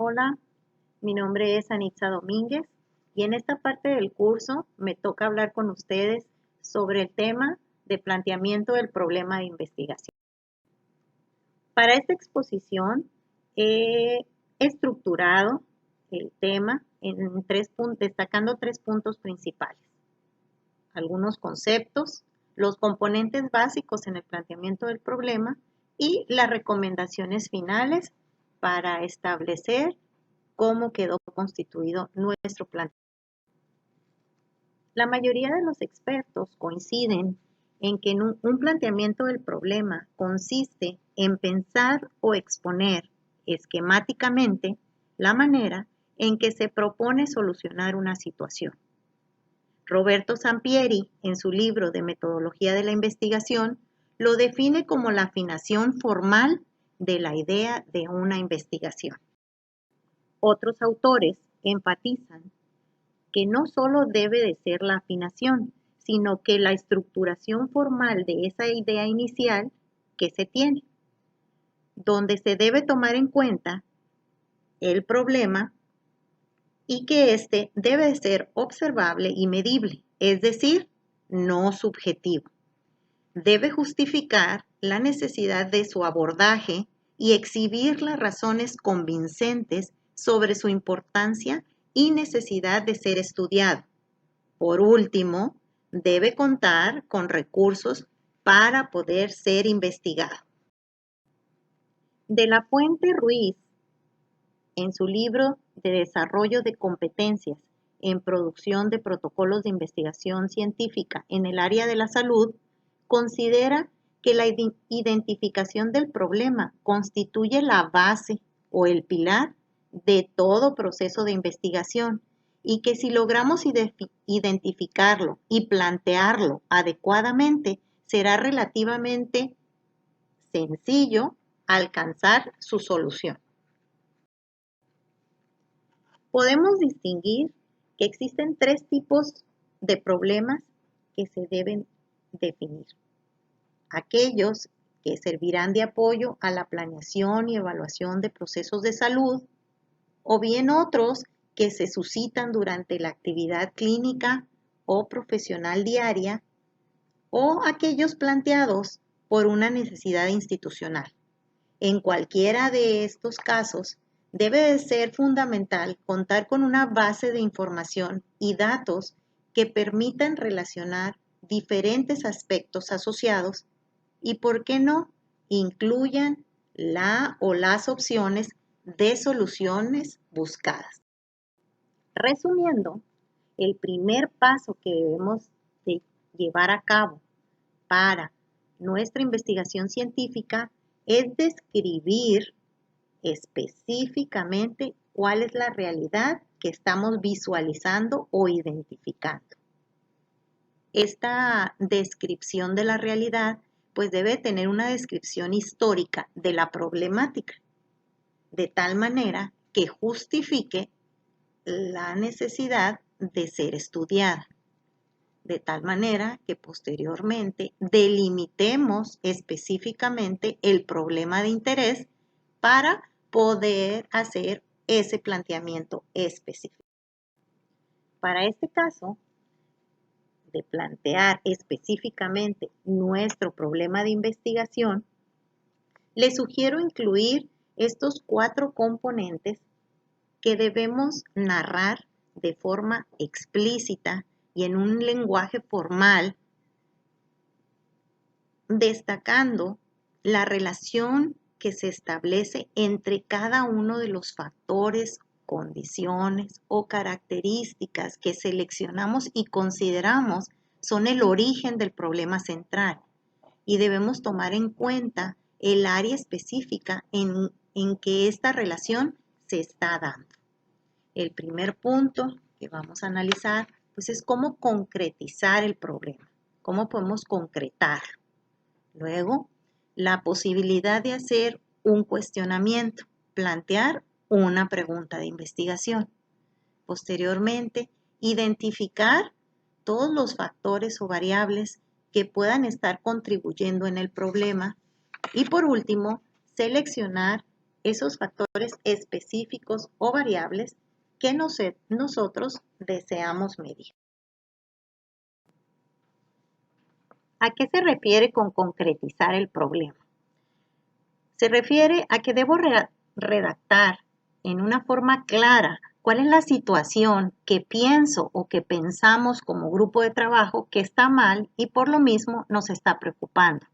Hola, mi nombre es Anitza Domínguez y en esta parte del curso me toca hablar con ustedes sobre el tema de planteamiento del problema de investigación. Para esta exposición he estructurado el tema en destacando tres puntos principales. Algunos conceptos, los componentes básicos en el planteamiento del problema y las recomendaciones finales para establecer cómo quedó constituido nuestro planteamiento. La mayoría de los expertos coinciden en que un planteamiento del problema consiste en pensar o exponer esquemáticamente la manera en que se propone solucionar una situación. Roberto Sampieri, en su libro de Metodología de la Investigación, lo define como la afinación formal de la idea de una investigación. Otros autores enfatizan que no solo debe de ser la afinación, sino que la estructuración formal de esa idea inicial que se tiene, donde se debe tomar en cuenta el problema y que éste debe de ser observable y medible, es decir, no subjetivo. Debe justificar la necesidad de su abordaje y exhibir las razones convincentes sobre su importancia y necesidad de ser estudiado. Por último, debe contar con recursos para poder ser investigado. De la Fuente Ruiz, en su libro de Desarrollo de competencias en producción de protocolos de investigación científica en el área de la salud, considera que la identificación del problema constituye la base o el pilar de todo proceso de investigación y que si logramos identificarlo y plantearlo adecuadamente, será relativamente sencillo alcanzar su solución. Podemos distinguir que existen tres tipos de problemas que se deben definir. Aquellos que servirán de apoyo a la planeación y evaluación de procesos de salud, o bien otros que se suscitan durante la actividad clínica o profesional diaria, o aquellos planteados por una necesidad institucional. En cualquiera de estos casos, debe de ser fundamental contar con una base de información y datos que permitan relacionar diferentes aspectos asociados y, ¿por qué no?, incluyan la o las opciones de soluciones buscadas. Resumiendo, el primer paso que debemos de llevar a cabo para nuestra investigación científica es describir específicamente cuál es la realidad que estamos visualizando o identificando. Esta descripción de la realidad pues debe tener una descripción histórica de la problemática, de tal manera que justifique la necesidad de ser estudiada, de tal manera que posteriormente delimitemos específicamente el problema de interés para poder hacer ese planteamiento específico. Para este caso, de plantear específicamente nuestro problema de investigación, les sugiero incluir estos 4 componentes que debemos narrar de forma explícita y en un lenguaje formal, destacando la relación que se establece entre cada uno de los factores, condiciones o características que seleccionamos y consideramos son el origen del problema central, y debemos tomar en cuenta el área específica en que esta relación se está dando. El primer punto que vamos a analizar pues es cómo concretizar el problema, cómo podemos concretarlo. Luego, la posibilidad de hacer un cuestionamiento, plantear una pregunta de investigación. Posteriormente, identificar todos los factores o variables que puedan estar contribuyendo en el problema. Y por último, seleccionar esos factores específicos o variables que nosotros deseamos medir. ¿A qué se refiere con concretizar el problema? Se refiere a que debo redactar en una forma clara cuál es la situación que pienso o que pensamos como grupo de trabajo que está mal y por lo mismo nos está preocupando.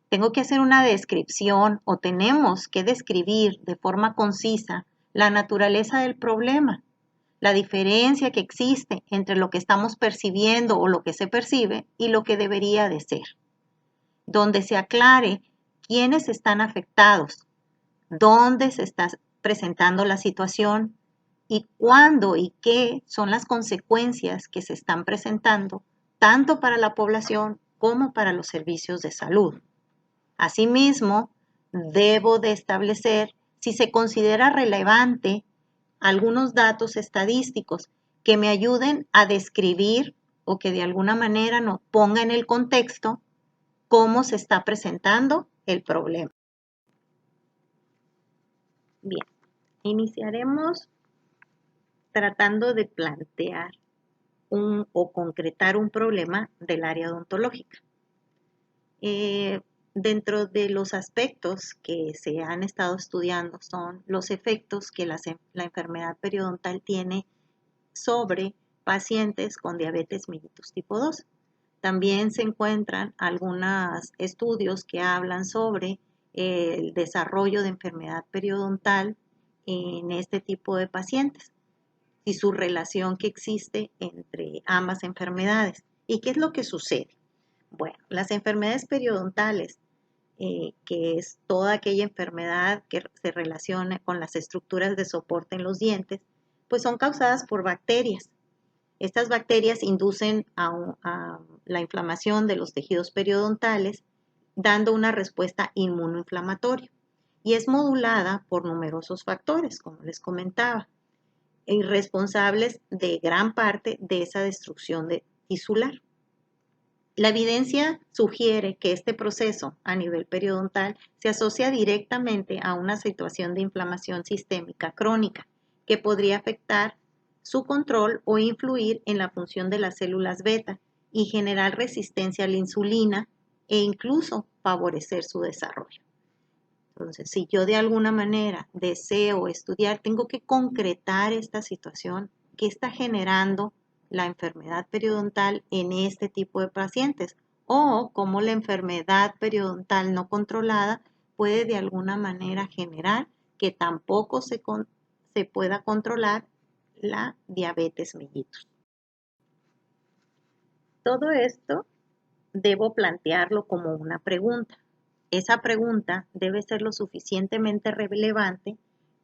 Tengo que hacer una descripción o tenemos que describir de forma concisa la naturaleza del problema, la diferencia que existe entre lo que estamos percibiendo o lo que se percibe y lo que debería de ser, donde se aclare quiénes están afectados, dónde se está presentando la situación y cuándo y qué son las consecuencias que se están presentando, tanto para la población como para los servicios de salud. Asimismo, debo de establecer si se considera relevante algunos datos estadísticos que me ayuden a describir o que de alguna manera nos ponga en el contexto cómo se está presentando el problema. Bien, iniciaremos tratando de plantear o concretar un problema del área odontológica. Dentro de los aspectos que se han estado estudiando son los efectos que la enfermedad periodontal tiene sobre pacientes con diabetes mellitus tipo 2. También se encuentran algunos estudios que hablan sobre el desarrollo de enfermedad periodontal en este tipo de pacientes y su relación que existe entre ambas enfermedades. ¿Y qué es lo que sucede? Bueno, las enfermedades periodontales, que es toda aquella enfermedad que se relaciona con las estructuras de soporte en los dientes, pues son causadas por bacterias. Estas bacterias inducen a la inflamación de los tejidos periodontales, dando una respuesta inmunoinflamatoria. Y es modulada por numerosos factores, como les comentaba, y responsables de gran parte de esa destrucción tisular. La evidencia sugiere que este proceso a nivel periodontal se asocia directamente a una situación de inflamación sistémica crónica que podría afectar su control o influir en la función de las células beta y generar resistencia a la insulina e incluso favorecer su desarrollo. Entonces, si yo de alguna manera deseo estudiar, tengo que concretar esta situación que está generando la enfermedad periodontal en este tipo de pacientes o cómo la enfermedad periodontal no controlada puede de alguna manera generar que tampoco se pueda controlar la diabetes mellitus. Todo esto debo plantearlo como una pregunta. Esa pregunta debe ser lo suficientemente relevante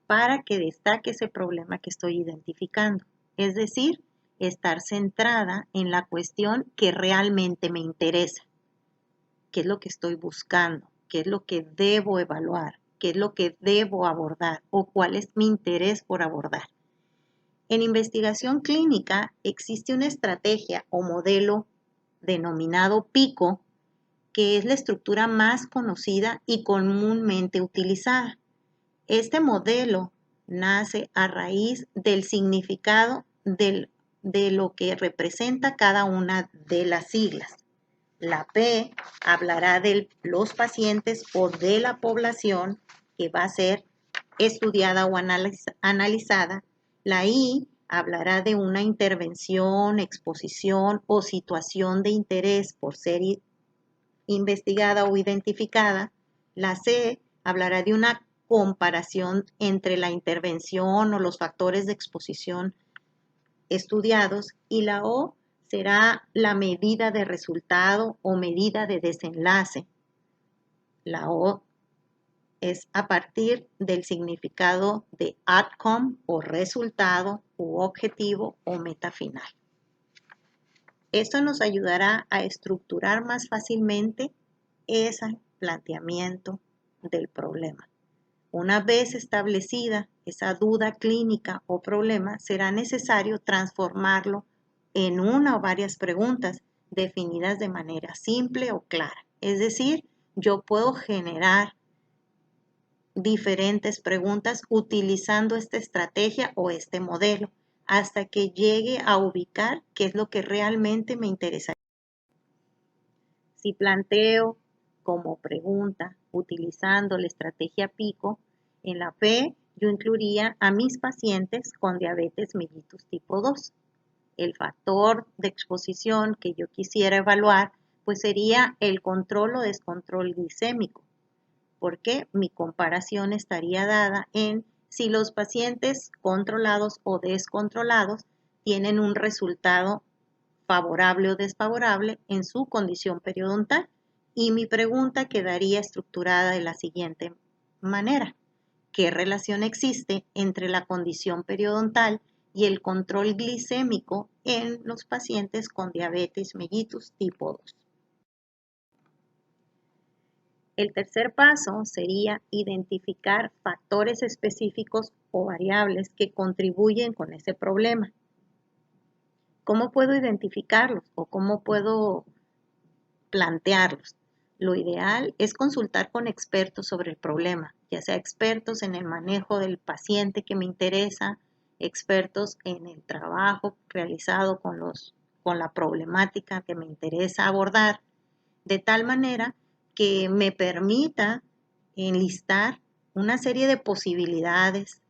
para que destaque ese problema que estoy identificando. Es decir, estar centrada en la cuestión que realmente me interesa. ¿Qué es lo que estoy buscando? ¿Qué es lo que debo evaluar? ¿Qué es lo que debo abordar? ¿O cuál es mi interés por abordar? En investigación clínica existe una estrategia o modelo denominado PICO, que es la estructura más conocida y comúnmente utilizada. Este modelo nace a raíz del significado de lo que representa cada una de las siglas. La P hablará de los pacientes o de la población que va a ser estudiada o analizada. La I hablará de una intervención, exposición o situación de interés por ser investigada o identificada. La C hablará de una comparación entre la intervención o los factores de exposición estudiados y la O será la medida de resultado o medida de desenlace. La O es a partir del significado de outcome o resultado u objetivo o meta final. Esto nos ayudará a estructurar más fácilmente ese planteamiento del problema. Una vez establecida esa duda clínica o problema, será necesario transformarlo en una o varias preguntas definidas de manera simple o clara. Es decir, yo puedo generar diferentes preguntas utilizando esta estrategia o este modelo hasta que llegue a ubicar qué es lo que realmente me interesa. Si planteo como pregunta utilizando la estrategia PICO, en la P yo incluiría a mis pacientes con diabetes mellitus tipo 2. El factor de exposición que yo quisiera evaluar pues sería el control o descontrol glicémico, porque mi comparación estaría dada en si los pacientes controlados o descontrolados tienen un resultado favorable o desfavorable en su condición periodontal. Y mi pregunta quedaría estructurada de la siguiente manera. ¿Qué relación existe entre la condición periodontal y el control glicémico en los pacientes con diabetes mellitus tipo 2? El tercer paso sería identificar factores específicos o variables que contribuyen con ese problema. ¿Cómo puedo identificarlos o cómo puedo plantearlos? Lo ideal es consultar con expertos sobre el problema, ya sea expertos en el manejo del paciente que me interesa, expertos en el trabajo realizado con la problemática que me interesa abordar, de tal manera que me permita enlistar una serie de posibilidades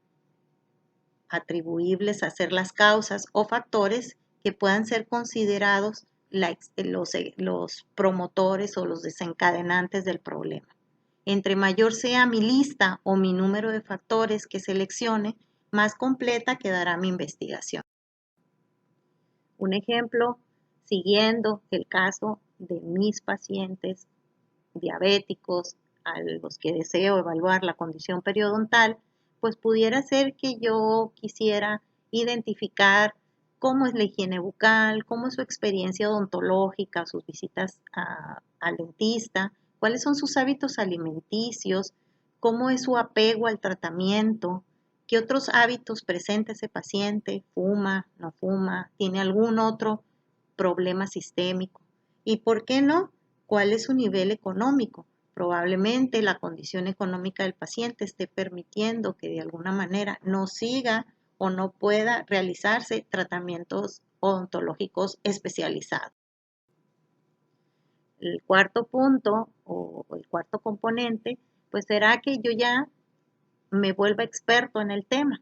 atribuibles a ser las causas o factores que puedan ser considerados los promotores o los desencadenantes del problema. Entre mayor sea mi lista o mi número de factores que seleccione, más completa quedará mi investigación. Un ejemplo, siguiendo el caso de mis pacientes diabéticos a los que deseo evaluar la condición periodontal, pues pudiera ser que yo quisiera identificar cómo es la higiene bucal, cómo es su experiencia odontológica, sus visitas al dentista, cuáles son sus hábitos alimenticios, cómo es su apego al tratamiento, qué otros hábitos presenta ese paciente, fuma, no fuma, tiene algún otro problema sistémico y, ¿por qué no?, cuál es su nivel económico. Probablemente la condición económica del paciente esté permitiendo que de alguna manera no siga o no pueda realizarse tratamientos odontológicos especializados. El cuarto punto o el cuarto componente pues será que yo ya me vuelva experto en el tema,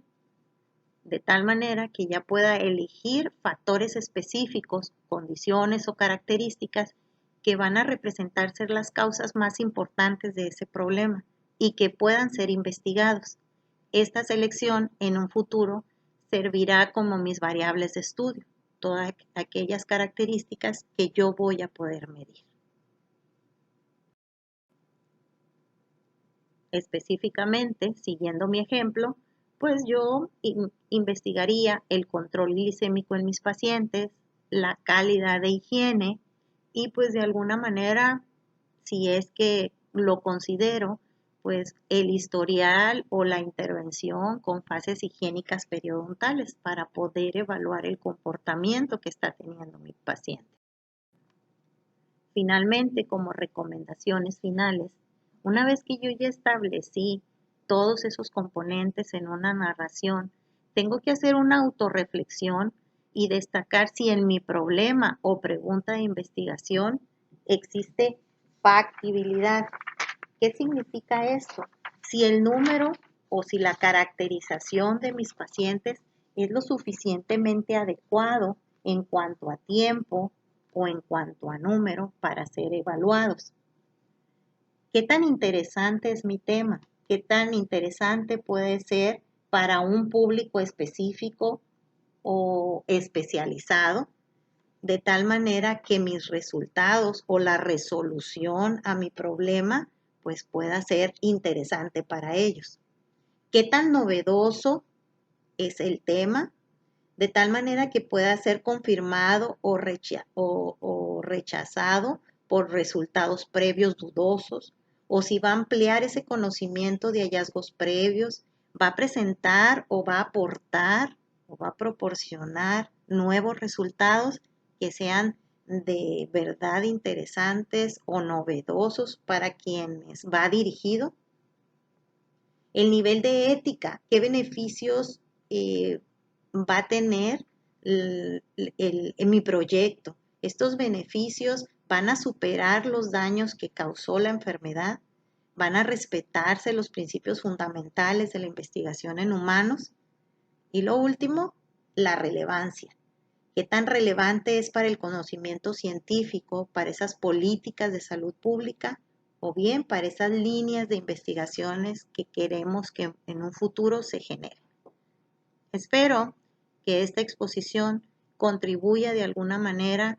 de tal manera que ya pueda elegir factores específicos, condiciones o características que van a representar ser las causas más importantes de ese problema y que puedan ser investigados. Esta selección en un futuro servirá como mis variables de estudio, todas aquellas características que yo voy a poder medir. Específicamente, siguiendo mi ejemplo, pues yo investigaría el control glicémico en mis pacientes, la calidad de higiene y pues de alguna manera, si es que lo considero, pues el historial o la intervención con fases higiénicas periodontales para poder evaluar el comportamiento que está teniendo mi paciente. Finalmente, como recomendaciones finales, una vez que yo ya establecí todos esos componentes en una narración, tengo que hacer una autorreflexión y destacar si en mi problema o pregunta de investigación existe factibilidad. ¿Qué significa esto? Si el número o si la caracterización de mis pacientes es lo suficientemente adecuado en cuanto a tiempo o en cuanto a número para ser evaluados. ¿Qué tan interesante es mi tema? ¿Qué tan interesante puede ser para un público específico o especializado? De tal manera que mis resultados o la resolución a mi problema pues pueda ser interesante para ellos. ¿Qué tan novedoso es el tema? De tal manera que pueda ser confirmado o rechazado por resultados previos dudosos, o si va a ampliar ese conocimiento de hallazgos previos, va a presentar o va a aportar o va a proporcionar nuevos resultados que sean de verdad interesantes o novedosos para quienes va dirigido. El nivel de ética, qué beneficios va a tener en mi proyecto. Estos beneficios van a superar los daños que causó la enfermedad, van a respetarse los principios fundamentales de la investigación en humanos. Y lo último, la relevancia. ¿Qué tan relevante es para el conocimiento científico, para esas políticas de salud pública o bien para esas líneas de investigaciones que queremos que en un futuro se generen? Espero que esta exposición contribuya de alguna manera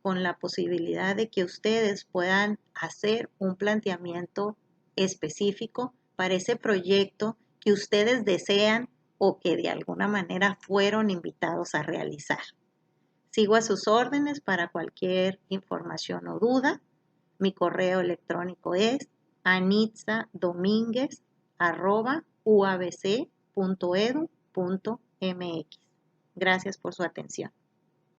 con la posibilidad de que ustedes puedan hacer un planteamiento específico para ese proyecto que ustedes desean o que de alguna manera fueron invitados a realizar. Sigo a sus órdenes para cualquier información o duda. Mi correo electrónico es anitzadominguez@uabc.edu.mx. Gracias por su atención.